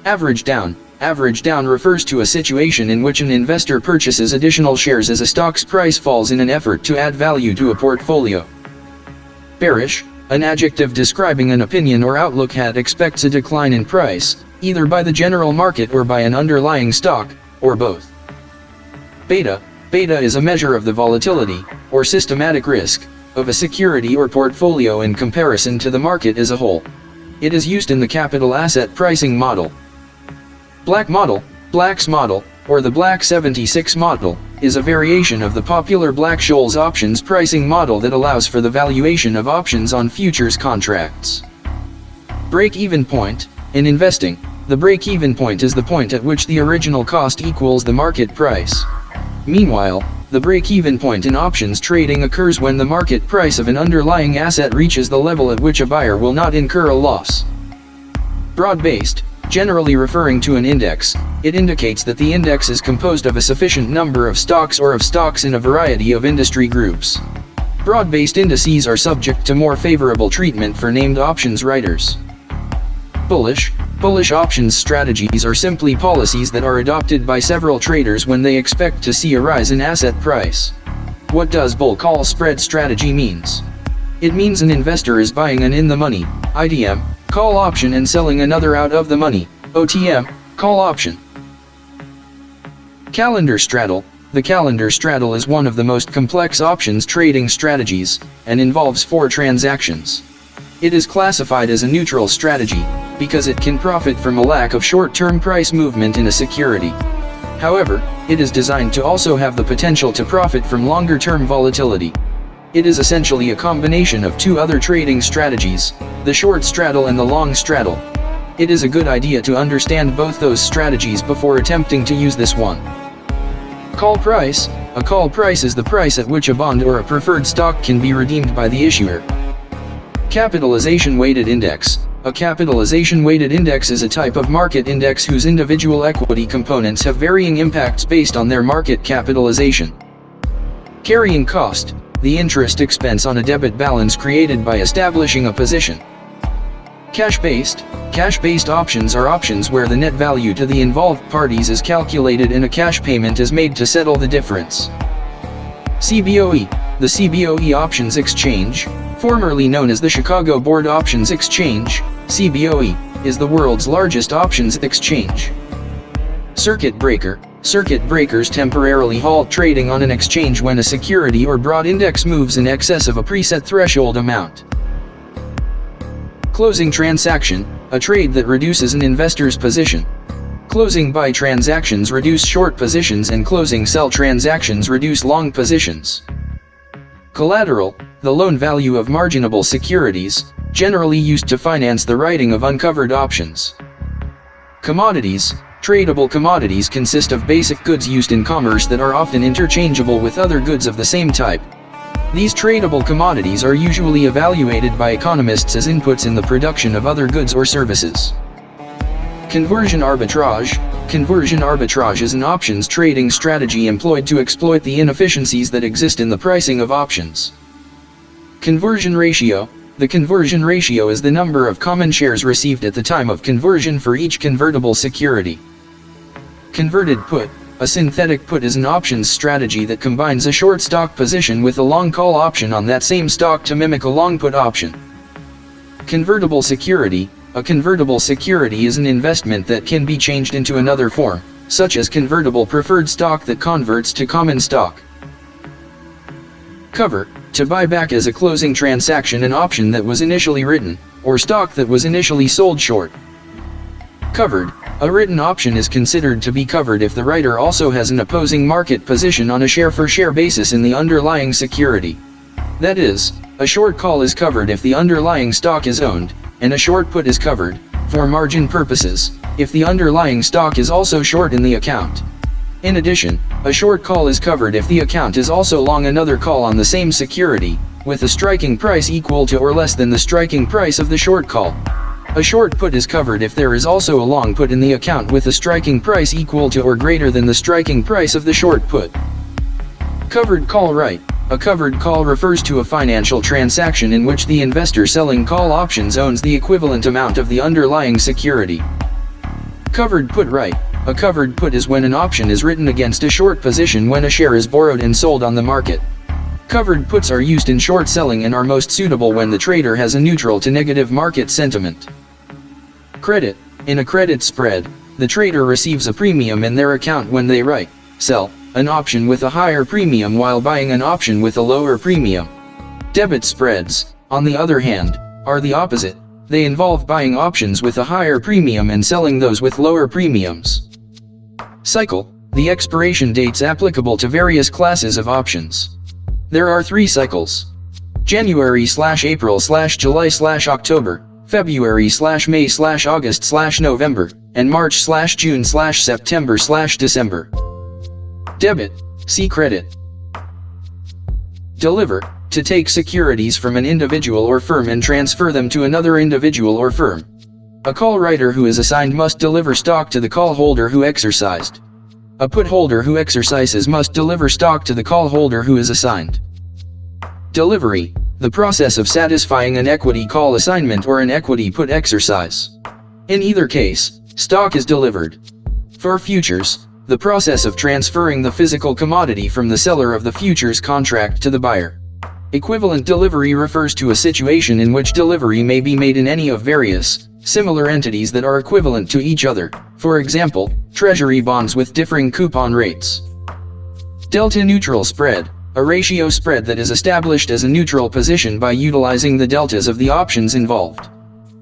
Average down. Average down refers to a situation in which an investor purchases additional shares as a stock's price falls in an effort to add value to a portfolio. Bearish, an adjective describing an opinion or outlook that expects a decline in price, either by the general market or by an underlying stock, or both. Beta. Beta is a measure of the volatility, or systematic risk, of a security or portfolio in comparison to the market as a whole. It is used in the capital asset pricing model. Black model, Black's model, or the Black 76 model, is a variation of the popular Black-Scholes options pricing model that allows for the valuation of options on futures contracts. Break-even point. In investing, the break-even point is the point at which the original cost equals the market price. Meanwhile, the break-even point in options trading occurs when the market price of an underlying asset reaches the level at which a buyer will not incur a loss. Broad-based. Generally referring to an index, it indicates that the index is composed of a sufficient number of stocks or of stocks in a variety of industry groups. Broad-based indices are subject to more favorable treatment for named options writers. Bullish. Bullish options strategies are simply policies that are adopted by several traders when they expect to see a rise in asset price. What does bull call spread strategy means? It means an investor is buying an in-the-money, IDM, call option and selling another out-of-the-money, OTM, call option. Calendar straddle. The calendar straddle is one of the most complex options trading strategies, and involves 4 transactions. It is classified as a neutral strategy, because it can profit from a lack of short-term price movement in a security. However, it is designed to also have the potential to profit from longer-term volatility. It is essentially a combination of 2 other trading strategies, the short straddle and the long straddle. It is a good idea to understand both those strategies before attempting to use this one. Call price. A call price is the price at which a bond or a preferred stock can be redeemed by the issuer. Capitalization-Weighted Index. A capitalization-weighted index is a type of market index whose individual equity components have varying impacts based on their market capitalization. Carrying cost. The interest expense on a debit balance created by establishing a position. Cash-based. Cash-based options are options where the net value to the involved parties is calculated and a cash payment is made to settle the difference. CBOE. The CBOE Options Exchange, formerly known as the Chicago Board Options Exchange, CBOE, is the world's largest options exchange. Circuit breaker. Circuit breakers temporarily halt trading on an exchange when a security or broad index moves in excess of a preset threshold amount. Closing transaction, a trade that reduces an investor's position. Closing buy transactions reduce short positions and closing sell transactions reduce long positions. Collateral, the loan value of marginable securities, generally used to finance the writing of uncovered options. Commodities. Tradable commodities consist of basic goods used in commerce that are often interchangeable with other goods of the same type. These tradable commodities are usually evaluated by economists as inputs in the production of other goods or services. Conversion arbitrage. Conversion arbitrage is an options trading strategy employed to exploit the inefficiencies that exist in the pricing of options. Conversion ratio. The conversion ratio is the number of common shares received at the time of conversion for each convertible security. Converted put. A synthetic put is an options strategy that combines a short stock position with a long call option on that same stock to mimic a long put option. Convertible security. A convertible security is an investment that can be changed into another form, such as convertible preferred stock that converts to common stock. Cover. To buy back as a closing transaction an option that was initially written, or stock that was initially sold short. Covered. A written option is considered to be covered if the writer also has an opposing market position on a share-for-share basis in the underlying security. That is, a short call is covered if the underlying stock is owned, and a short put is covered, for margin purposes, if the underlying stock is also short in the account. In addition, a short call is covered if the account is also long another call on the same security, with a striking price equal to or less than the striking price of the short call. A short put is covered if there is also a long put in the account with a striking price equal to or greater than the striking price of the short put. Covered call right. A covered call refers to a financial transaction in which the investor selling call options owns the equivalent amount of the underlying security. Covered put right. A covered put is when an option is written against a short position when a share is borrowed and sold on the market. Covered puts are used in short selling and are most suitable when the trader has a neutral to negative market sentiment. Credit. In a credit spread, the trader receives a premium in their account when they write, sell, an option with a higher premium while buying an option with a lower premium. Debit spreads, on the other hand, are the opposite. They involve buying options with a higher premium and selling those with lower premiums. Cycle. The expiration dates applicable to various classes of options. There are 3 cycles. January/April/July/October, February/May/August/November, and March/June/September/December. Debit See Credit. Deliver. To take securities from an individual or firm and transfer them to another individual or firm. A call writer who is assigned must deliver stock to the call holder who exercised. A put holder who exercises must deliver stock to the call holder who is assigned. Delivery. The process of satisfying an equity call assignment or an equity put exercise. In either case, stock is delivered. For futures, the process of transferring the physical commodity from the seller of the futures contract to the buyer. Equivalent delivery refers to a situation in which delivery may be made in any of various, similar entities that are equivalent to each other, for example, treasury bonds with differing coupon rates. Delta neutral spread, a ratio spread that is established as a neutral position by utilizing the deltas of the options involved.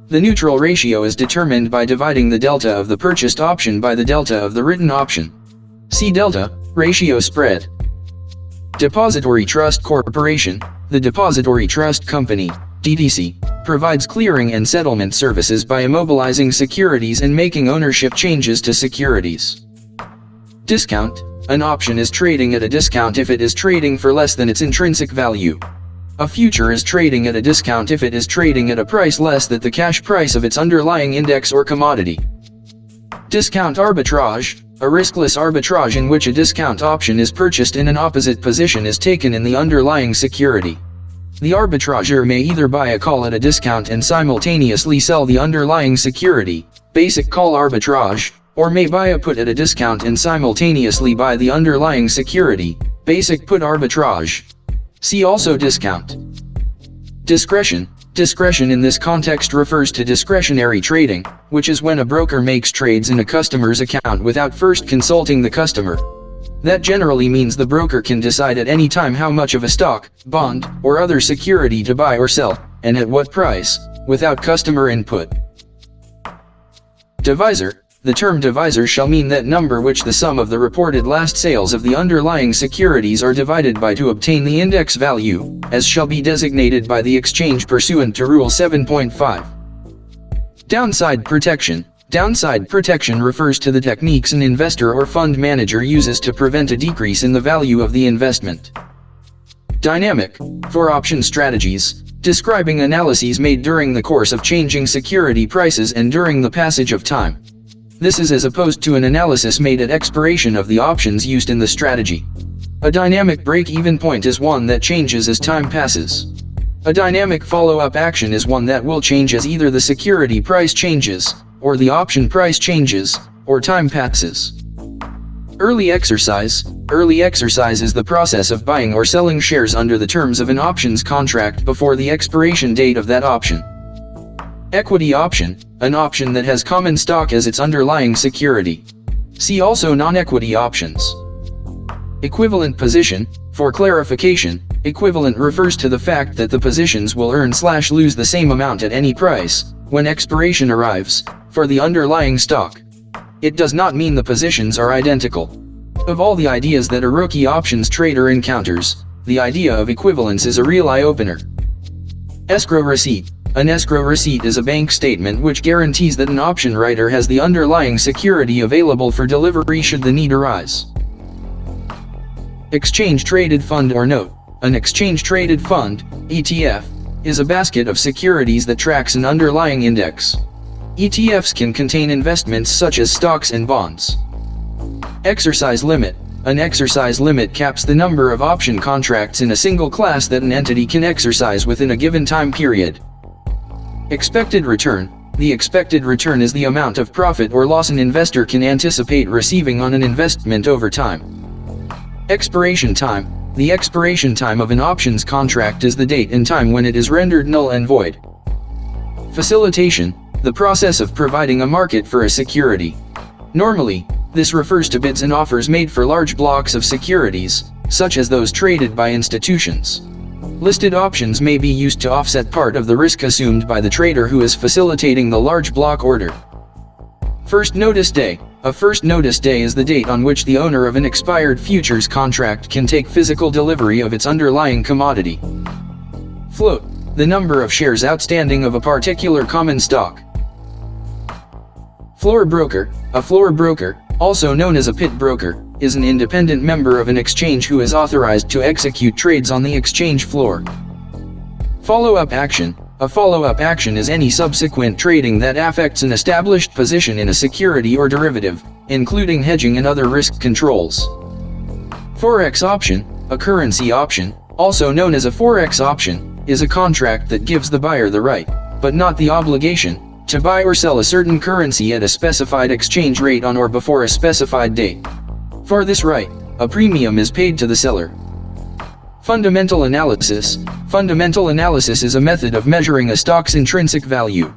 The neutral ratio is determined by dividing the delta of the purchased option by the delta of the written option. See delta, ratio spread. Depository Trust Corporation. The Depository Trust Company, DTC, provides clearing and settlement services by immobilizing securities and making ownership changes to securities. Discount. An option is trading at a discount if it is trading for less than its intrinsic value. A future is trading at a discount if it is trading at a price less than the cash price of its underlying index or commodity. Discount arbitrage. A riskless arbitrage in which a discount option is purchased in an opposite position is taken in the underlying security. The arbitrager may either buy a call at a discount and simultaneously sell the underlying security, basic call arbitrage, or may buy a put at a discount and simultaneously buy the underlying security, basic put arbitrage. See also discount. Discretion. Discretion in this context refers to discretionary trading, which is when a broker makes trades in a customer's account without first consulting the customer. That generally means the broker can decide at any time how much of a stock, bond, or other security to buy or sell, and at what price, without customer input. Divisor. The term divisor shall mean that number which the sum of the reported last sales of the underlying securities are divided by to obtain the index value, as shall be designated by the exchange pursuant to Rule 7.5. Downside protection. Downside protection refers to the techniques an investor or fund manager uses to prevent a decrease in the value of the investment. Dynamic. For option strategies, describing analyses made during the course of changing security prices and during the passage of time. This is as opposed to an analysis made at expiration of the options used in the strategy. A dynamic break-even point is one that changes as time passes. A dynamic follow-up action is one that will change as either the security price changes, or the option price changes, or time passes. Early exercise. Early exercise is the process of buying or selling shares under the terms of an options contract before the expiration date of that option. Equity option. An option that has common stock as its underlying security. See also non-equity options. Equivalent position. For clarification, equivalent refers to the fact that the positions will earn/lose the same amount at any price, when expiration arrives, for the underlying stock. It does not mean the positions are identical. Of all the ideas that a rookie options trader encounters, the idea of equivalence is a real eye-opener. Escrow Receipt. An escrow receipt is a bank statement which guarantees that an option writer has the underlying security available for delivery should the need arise. Exchange-traded fund or note. An exchange-traded fund, ETF, is a basket of securities that tracks an underlying index. ETFs can contain investments such as stocks and bonds. Exercise limit. An exercise limit caps the number of option contracts in a single class that an entity can exercise within a given time period. Expected return. The expected return is the amount of profit or loss an investor can anticipate receiving on an investment over time. Expiration time. The expiration time of an options contract is the date and time when it is rendered null and void. Facilitation. The process of providing a market for a security. Normally, this refers to bids and offers made for large blocks of securities, such as those traded by institutions. Listed options may be used to offset part of the risk assumed by the trader who is facilitating the large block order. First notice day. A first notice day is the date on which the owner of an expired futures contract can take physical delivery of its underlying commodity. Float. The number of shares outstanding of a particular common stock. Floor broker. A floor broker, also known as a pit broker, is an independent member of an exchange who is authorized to execute trades on the exchange floor. Follow-up action. A follow-up action is any subsequent trading that affects an established position in a security or derivative, including hedging and other risk controls. FOREX Option. A currency option, also known as a FOREX option, is a contract that gives the buyer the right, but not the obligation, to buy or sell a certain currency at a specified exchange rate on or before a specified date. For this right, a premium is paid to the seller. Fundamental analysis. Fundamental analysis is a method of measuring a stock's intrinsic value.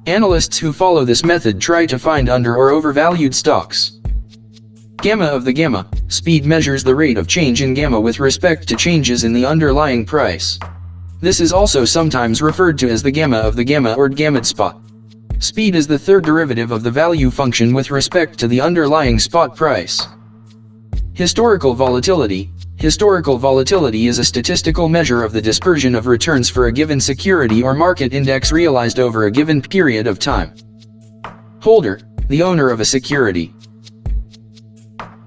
Analysts who follow this method try to find under or overvalued stocks. Gamma of the gamma. Speed measures the rate of change in gamma with respect to changes in the underlying price. This is also sometimes referred to as the gamma of the gamma or gamut spot. Speed is the third derivative of the value function with respect to the underlying spot price. Historical volatility. Historical volatility is a statistical measure of the dispersion of returns for a given security or market index realized over a given period of time. Holder. The owner of a security.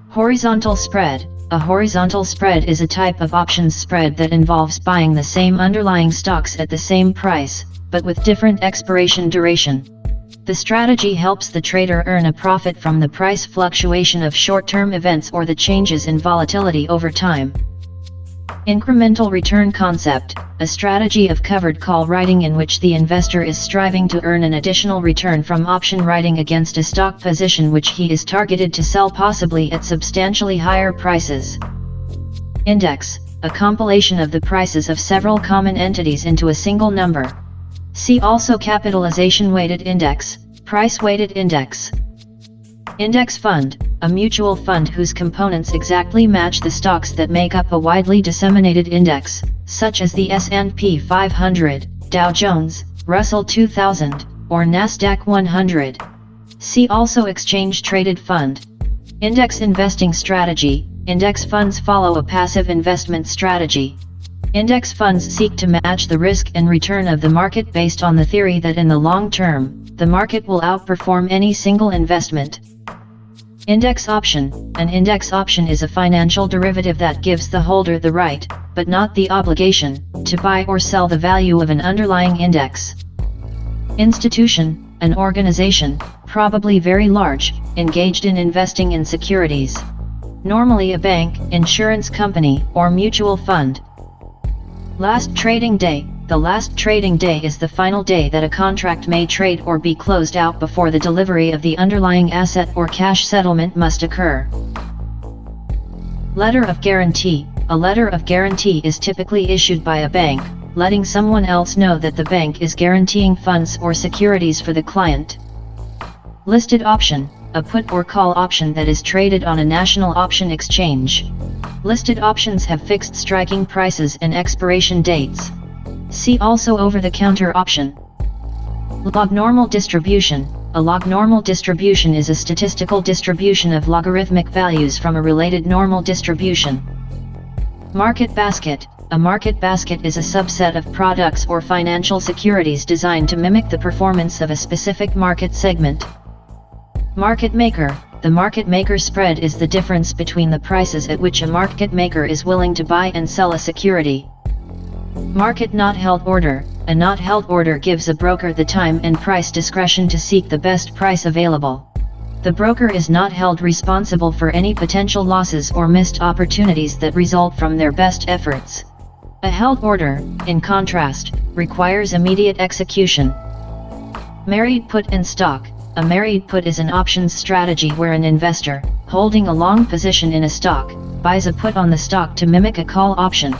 Horizontal spread. A horizontal spread is a type of options spread that involves buying the same underlying stocks at the same price, but with different expiration duration. The strategy helps the trader earn a profit from the price fluctuation of short-term events or the changes in volatility over time. Incremental return concept, a strategy of covered call writing in which the investor is striving to earn an additional return from option writing against a stock position which he is targeted to sell possibly at substantially higher prices. Index, a compilation of the prices of several common entities into a single number. See also Capitalization-Weighted Index, Price-Weighted Index. Index fund, a mutual fund whose components exactly match the stocks that make up a widely disseminated index, such as the S&P 500, Dow Jones, Russell 2000, or Nasdaq 100. See also Exchange-Traded Fund. Index investing strategy. Index funds follow a passive investment strategy. Index funds seek to match the risk and return of the market based on the theory that in the long term, the market will outperform any single investment. Index option. An index option is a financial derivative that gives the holder the right, but not the obligation, to buy or sell the value of an underlying index. Institution. An organization, probably very large, engaged in investing in securities. Normally a bank, insurance company, or mutual fund. Last trading day. The last trading day is the final day that a contract may trade or be closed out before the delivery of the underlying asset or cash settlement must occur. Letter of guarantee. A letter of guarantee is typically issued by a bank, letting someone else know that the bank is guaranteeing funds or securities for the client. Listed option. A put or call option that is traded on a national option exchange. Listed options have fixed striking prices and expiration dates. See also over-the-counter option. Lognormal distribution. A lognormal distribution is a statistical distribution of logarithmic values from a related normal distribution. Market basket. A market basket is a subset of products or financial securities designed to mimic the performance of a specific market segment. Market maker. The market maker spread is the difference between the prices at which a market maker is willing to buy and sell a security. Market not held order. A not held order gives a broker the time and price discretion to seek the best price available. The broker is not held responsible for any potential losses or missed opportunities that result from their best efforts. A held order, in contrast, requires immediate execution. Married put and stock. A married put is an options strategy where an investor, holding a long position in a stock, buys a put on the stock to mimic a call option.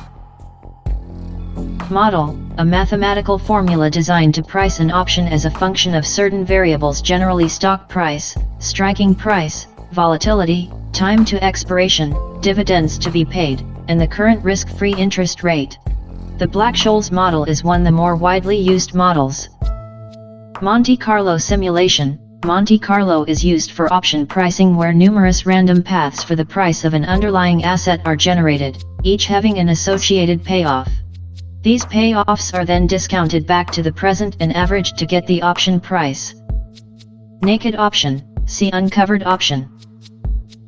Model, a mathematical formula designed to price an option as a function of certain variables, generally stock price, striking price, volatility, time to expiration, dividends to be paid, and the current risk-free interest rate. The Black-Scholes model is one of the more widely used models. Monte Carlo simulation. Monte Carlo is used for option pricing where numerous random paths for the price of an underlying asset are generated, each having an associated payoff. These payoffs are then discounted back to the present and averaged to get the option price. Naked option, see uncovered option.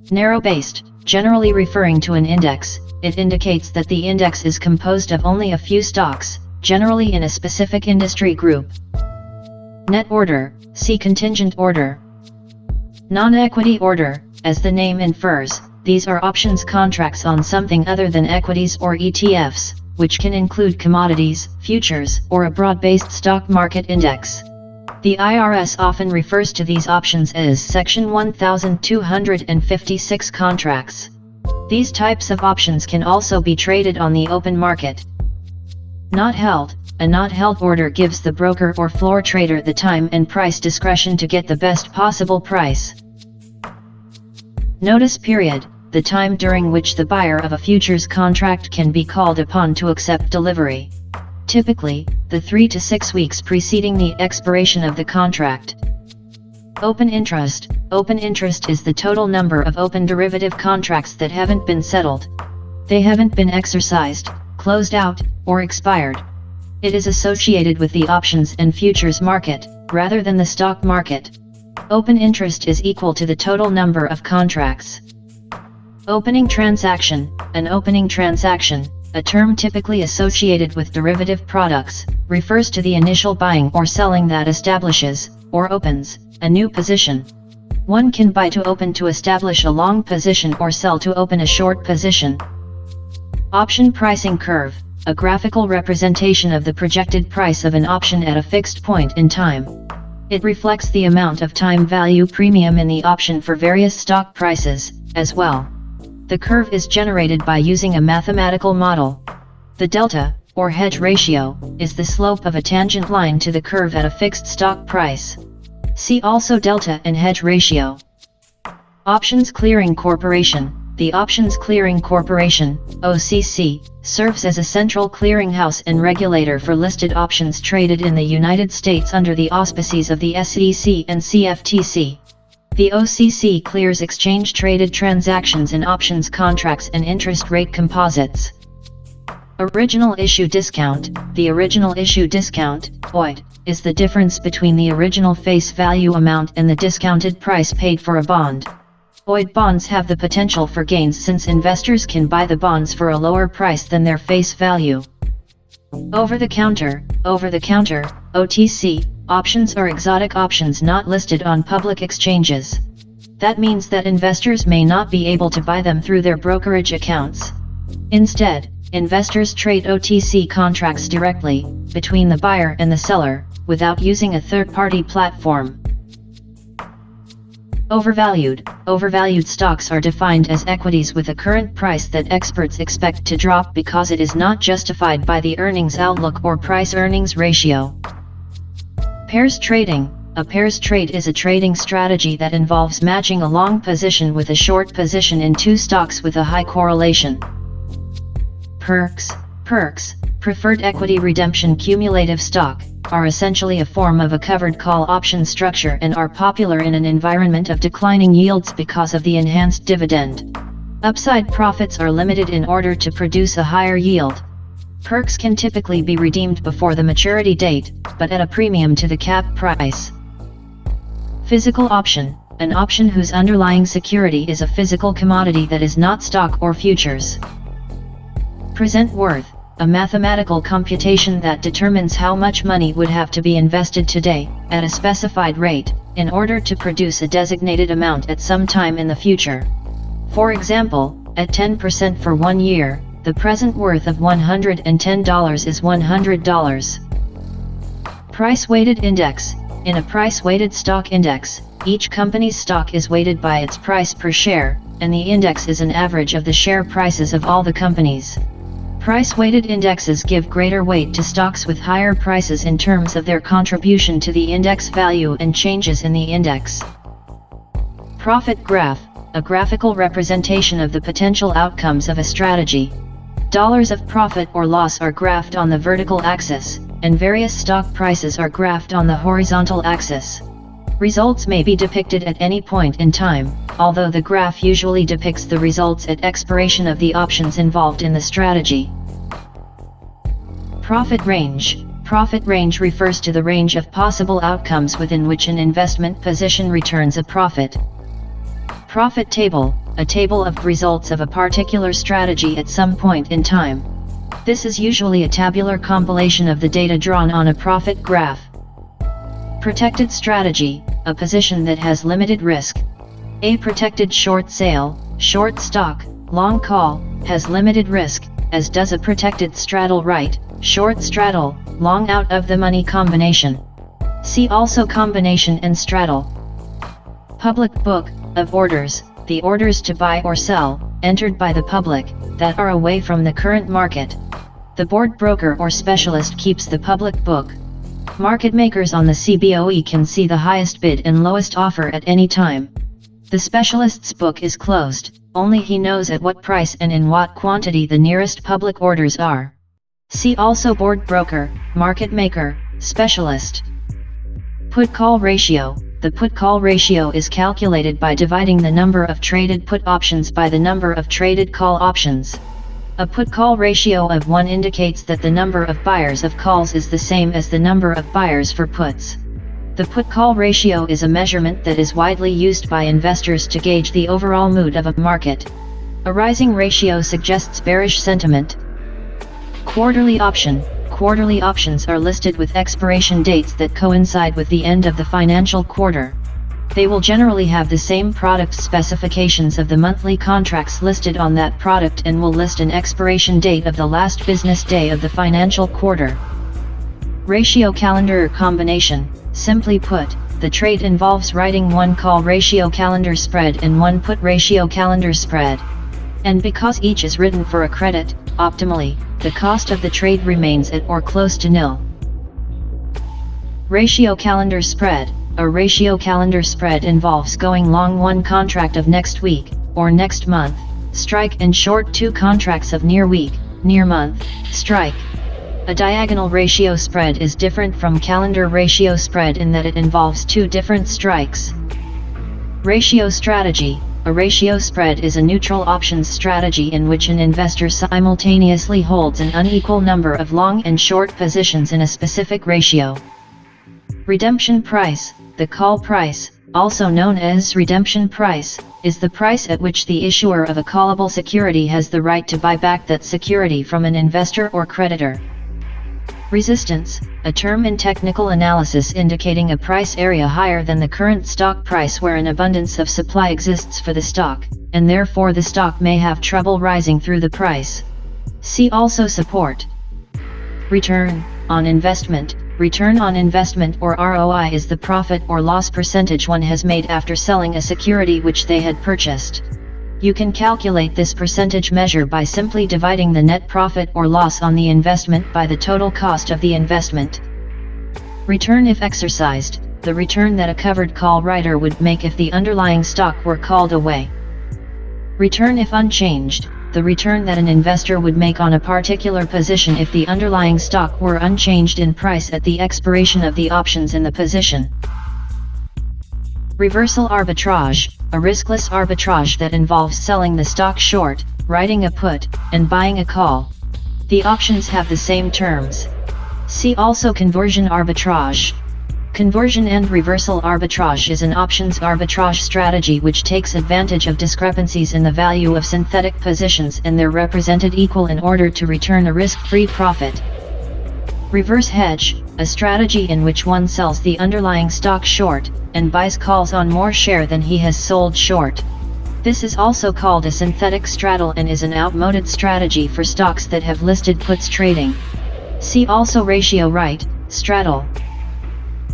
Narrow-based, generally referring to an index, it indicates that the index is composed of only a few stocks, generally in a specific industry group. Net order, see contingent order. Non-equity order, as the name infers, these are options contracts on something other than equities or ETFs, which can include commodities, futures, or a broad-based stock market index. The IRS often refers to these options as Section 1256 contracts. These types of options can also be traded on the open market. Not held. A not held order gives the broker or floor trader the time and price discretion to get the best possible price. Notice period, the time during which the buyer of a futures contract can be called upon to accept delivery. Typically, the 3 to 6 weeks preceding the expiration of the contract. Open interest. Open interest is the total number of open derivative contracts that haven't been settled. They haven't been exercised, closed out, or expired. It is associated with the options and futures market, rather than the stock market. Open interest is equal to the total number of contracts. Opening transaction. An opening transaction, a term typically associated with derivative products, refers to the initial buying or selling that establishes, or opens, a new position. One can buy to open to establish a long position or sell to open a short position. Option pricing curve, a graphical representation of the projected price of an option at a fixed point in time. It reflects the amount of time value premium in the option for various stock prices, as well. The curve is generated by using a mathematical model. The delta, or hedge ratio, is the slope of a tangent line to the curve at a fixed stock price. See also delta and hedge ratio. Options Clearing Corporation. The Options Clearing Corporation, OCC, serves as a central clearinghouse and regulator for listed options traded in the United States under the auspices of the SEC and CFTC. The OCC clears exchange-traded transactions in options contracts and interest rate composites. Original issue discount. The original issue discount, OID, is the difference between the original face value amount and the discounted price paid for a bond. OID bonds have the potential for gains since investors can buy the bonds for a lower price than their face value. Over-the-counter, OTC, options are exotic options not listed on public exchanges. That means that investors may not be able to buy them through their brokerage accounts. Instead, investors trade OTC contracts directly, between the buyer and the seller, without using a third-party platform. Overvalued. Overvalued stocks are defined as equities with a current price that experts expect to drop because it is not justified by the earnings outlook or price-earnings ratio. Pairs trading. A pairs trade is a trading strategy that involves matching a long position with a short position in two stocks with a high correlation. PERCS. PERCS, Preferred Equity Redemption Cumulative Stock, are essentially a form of a covered call option structure and are popular in an environment of declining yields because of the enhanced dividend. Upside profits are limited in order to produce a higher yield. PERCS can typically be redeemed before the maturity date, but at a premium to the cap price. Physical option, an option whose underlying security is a physical commodity that is not stock or futures. Present worth, a mathematical computation that determines how much money would have to be invested today, at a specified rate, in order to produce a designated amount at some time in the future. For example, at 10% for 1 year, the present worth of $110 is $100. Price-weighted index. In a price-weighted stock index, each company's stock is weighted by its price per share, and the index is an average of the share prices of all the companies. Price-weighted indexes give greater weight to stocks with higher prices in terms of their contribution to the index value and changes in the index. Profit graph, a graphical representation of the potential outcomes of a strategy. Dollars of profit or loss are graphed on the vertical axis, and various stock prices are graphed on the horizontal axis. Results may be depicted at any point in time, although the graph usually depicts the results at expiration of the options involved in the strategy. Profit range. Profit range refers to the range of possible outcomes within which an investment position returns a profit. Profit table, a table of results of a particular strategy at some point in time. This is usually a tabular compilation of the data drawn on a profit graph. Protected strategy, a position that has limited risk. A protected short sale, short stock, long call, has limited risk, as does a protected straddle right, short straddle, long out of the money combination. See also combination and straddle. Public book of orders, the orders to buy or sell, entered by the public, that are away from the current market. The board broker or specialist keeps the public book. Market makers on the CBOE can see the highest bid and lowest offer at any time. The specialist's book is closed, only he knows at what price and in what quantity the nearest public orders are. See also board broker, market maker, specialist. Put-call ratio. The put-call ratio is calculated by dividing the number of traded put options by the number of traded call options. A put-call ratio of 1 indicates that the number of buyers of calls is the same as the number of buyers for puts. The put-call ratio is a measurement that is widely used by investors to gauge the overall mood of a market. A rising ratio suggests bearish sentiment. Quarterly option. Quarterly options are listed with expiration dates that coincide with the end of the financial quarter. They will generally have the same product specifications of the monthly contracts listed on that product and will list an expiration date of the last business day of the financial quarter. Ratio calendar combination. Simply put, the trade involves writing one call ratio calendar spread and one put ratio calendar spread. And because each is written for a credit, optimally, the cost of the trade remains at or close to nil. Ratio calendar spread. A ratio calendar spread involves going long one contract of next week, or next month, strike, and short two contracts of near week, near month, strike. A diagonal ratio spread is different from calendar ratio spread in that it involves two different strikes. Ratio strategy. A ratio spread is a neutral options strategy in which an investor simultaneously holds an unequal number of long and short positions in a specific ratio. Redemption price. The call price, also known as redemption price, is the price at which the issuer of a callable security has the right to buy back that security from an investor or creditor. Resistance, a term in technical analysis indicating a price area higher than the current stock price where an abundance of supply exists for the stock, and therefore the stock may have trouble rising through the price. See also support. Return on investment. Return on investment or ROI is the profit or loss percentage one has made after selling a security which they had purchased. You can calculate this percentage measure by simply dividing the net profit or loss on the investment by the total cost of the investment. Return if exercised, the return that a covered call writer would make if the underlying stock were called away. Return if unchanged, the return that an investor would make on a particular position if the underlying stock were unchanged in price at the expiration of the options in the position. Reversal arbitrage, a riskless arbitrage that involves selling the stock short, writing a put, and buying a call. The options have the same terms. See also conversion arbitrage. Conversion and reversal arbitrage is an options arbitrage strategy which takes advantage of discrepancies in the value of synthetic positions and they're represented equal in order to return a risk-free profit. Reverse hedge, a strategy in which one sells the underlying stock short, and buys calls on more share than he has sold short. This is also called a synthetic straddle and is an outmoded strategy for stocks that have listed puts trading. See also ratio right, straddle.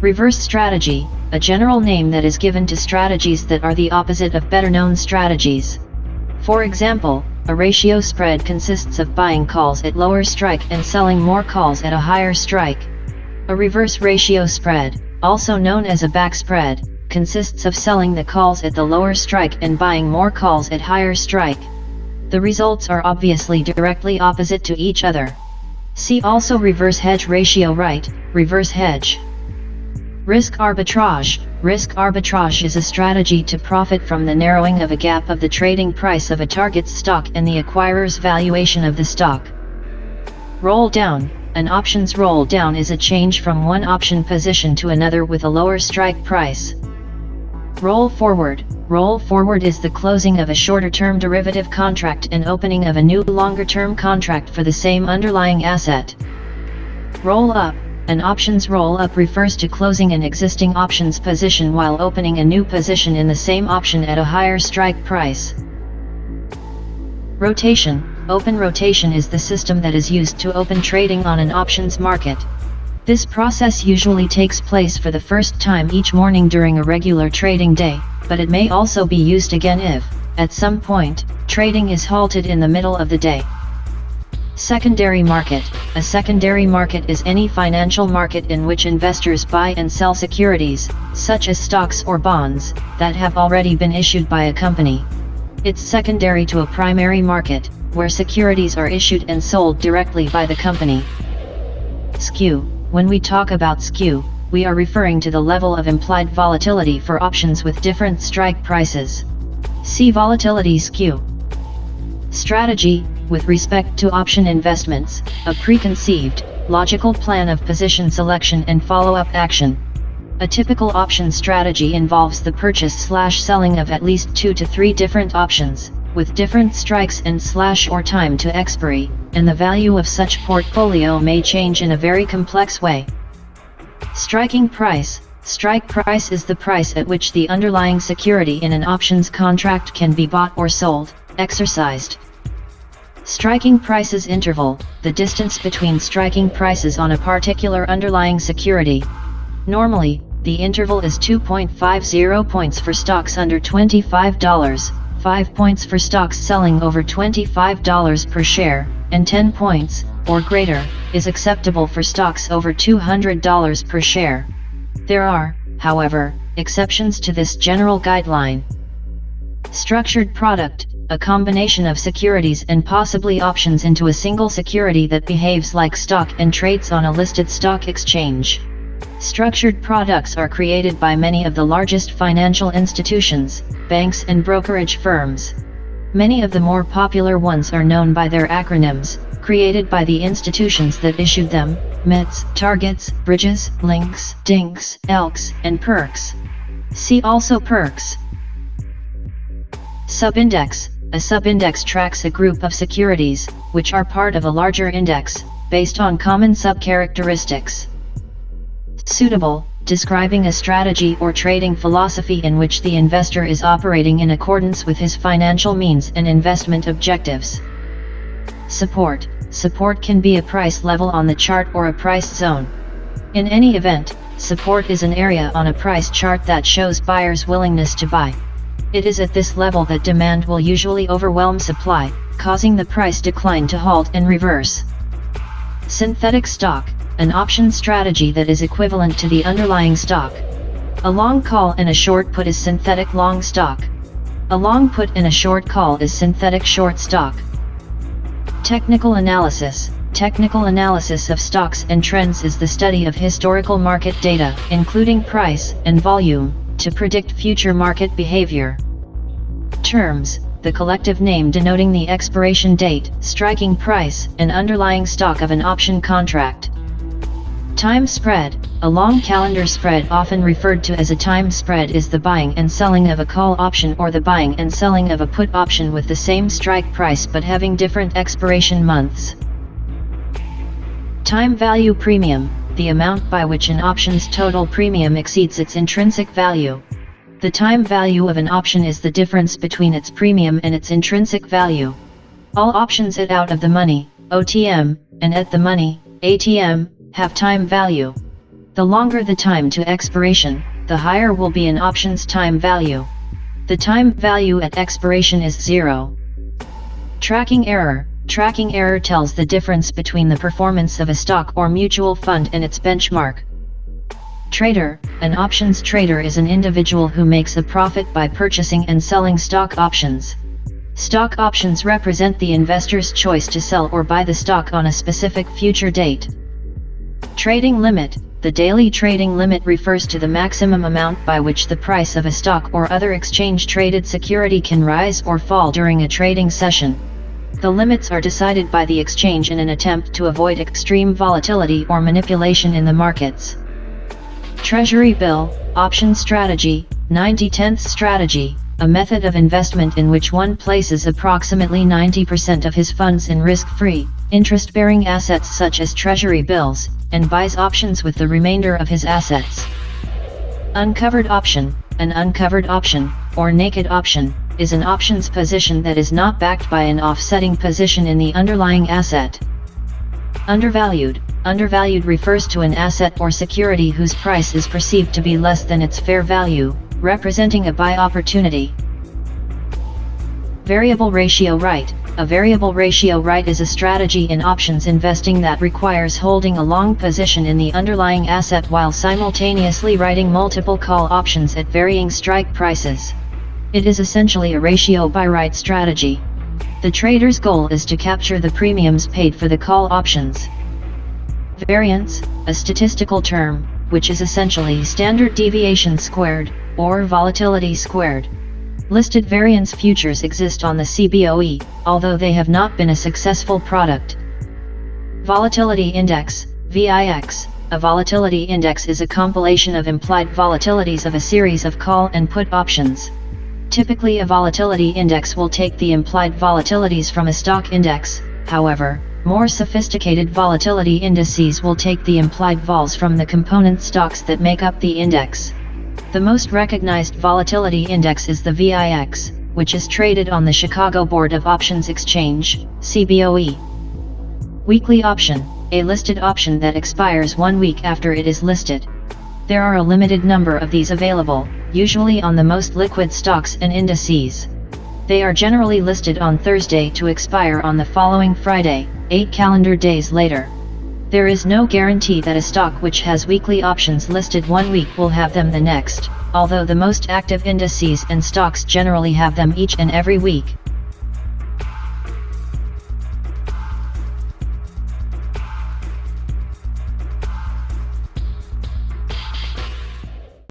Reverse strategy, a general name that is given to strategies that are the opposite of better-known strategies. For example, a ratio spread consists of buying calls at lower strike and selling more calls at a higher strike. A reverse ratio spread, also known as a back spread, consists of selling the calls at the lower strike and buying more calls at higher strike. The results are obviously directly opposite to each other. See also reverse hedge ratio right, reverse hedge. Risk arbitrage. Risk arbitrage is a strategy to profit from the narrowing of a gap of the trading price of a target's stock and the acquirer's valuation of the stock. Roll down. An options roll down is a change from one option position to another with a lower strike price. Roll forward. Roll forward is the closing of a shorter-term derivative contract and opening of a new longer-term contract for the same underlying asset. Roll up. An options roll-up refers to closing an existing options position while opening a new position in the same option at a higher strike price. Rotation. Open rotation is the system that is used to open trading on an options market. This process usually takes place for the first time each morning during a regular trading day, but it may also be used again if, at some point, trading is halted in the middle of the day. Secondary market. A secondary market is any financial market in which investors buy and sell securities, such as stocks or bonds, that have already been issued by a company. It's secondary to a primary market, where securities are issued and sold directly by the company. Skew. When we talk about skew, we are referring to the level of implied volatility for options with different strike prices. See volatility skew. Strategy. With respect to option investments, a preconceived, logical plan of position selection and follow-up action. A typical option strategy involves the purchase/selling of at least 2 to 3 different options, with different strikes and or time to expiry, and the value of such portfolio may change in a very complex way. Striking price. Strike price is the price at which the underlying security in an options contract can be bought or sold, exercised. Striking prices interval, the distance between striking prices on a particular underlying security. Normally, the interval is 2.50 points for stocks under $25, 5 points for stocks selling over $25 per share, and 10 points, or greater, is acceptable for stocks over $200 per share. There are, however, exceptions to this general guideline. Structured product, a combination of securities and possibly options into a single security that behaves like stock and trades on a listed stock exchange. Structured products are created by many of the largest financial institutions, banks and brokerage firms. Many of the more popular ones are known by their acronyms, created by the institutions that issued them: MITs, Targets, Bridges, Links, Dinks, Elks, and PERCS. See also PERCS. Subindex. A subindex tracks a group of securities, which are part of a larger index, based on common subcharacteristics. Suitable, describing a strategy or trading philosophy in which the investor is operating in accordance with his financial means and investment objectives. Support. Support can be a price level on the chart or a price zone. In any event, support is an area on a price chart that shows buyers' willingness to buy. It is at this level that demand will usually overwhelm supply, causing the price decline to halt and reverse. Synthetic stock, an option strategy that is equivalent to the underlying stock. A long call and a short put is synthetic long stock. A long put and a short call is synthetic short stock. Technical analysis. Technical analysis of stocks and trends is the study of historical market data, including price and volume, to predict future market behavior. Terms, the collective name denoting the expiration date, striking price, and underlying stock of an option contract. Time spread, a long calendar spread often referred to as a time spread is the buying and selling of a call option or the buying and selling of a put option with the same strike price but having different expiration months. Time value premium, the amount by which an option's total premium exceeds its intrinsic value. The time value of an option is the difference between its premium and its intrinsic value. All options at out of the money, OTM, and at the money, ATM, have time value. The longer the time to expiration, the higher will be an option's time value. The time value at expiration is 0. Tracking error. Tracking error tells the difference between the performance of a stock or mutual fund and its benchmark. Trader. An options trader is an individual who makes a profit by purchasing and selling stock options. Stock options represent the investor's choice to sell or buy the stock on a specific future date. Trading limit. The daily trading limit refers to the maximum amount by which the price of a stock or other exchange-traded security can rise or fall during a trading session. The limits are decided by the exchange in an attempt to avoid extreme volatility or manipulation in the markets. Treasury bill, option strategy, 90/10 strategy, a method of investment in which one places approximately 90% of his funds in risk-free, interest-bearing assets such as treasury bills, and buys options with the remainder of his assets. Uncovered option. An uncovered option, or naked option, is an options position that is not backed by an offsetting position in the underlying asset. Undervalued. Undervalued refers to an asset or security whose price is perceived to be less than its fair value, representing a buy opportunity. Variable ratio right. A variable ratio right is a strategy in options investing that requires holding a long position in the underlying asset while simultaneously writing multiple call options at varying strike prices. It is essentially a ratio buy right strategy. The trader's goal is to capture the premiums paid for the call options. Variance, a statistical term, which is essentially standard deviation squared, or volatility squared. Listed variance futures exist on the CBOE, although they have not been a successful product. Volatility Index, VIX. A volatility index is a compilation of implied volatilities of a series of call and put options. Typically, a volatility index will take the implied volatilities from a stock index. However, more sophisticated volatility indices will take the implied vols from the component stocks that make up the index. The most recognized volatility index is the VIX, which is traded on the Chicago Board of Options Exchange, CBOE. Weekly option, a listed option that expires 1 week after it is listed. There are a limited number of these available, usually on the most liquid stocks and indices. They are generally listed on Thursday to expire on the following Friday, 8 calendar days later. There is no guarantee that a stock which has weekly options listed 1 week will have them the next, although the most active indices and stocks generally have them each and every week.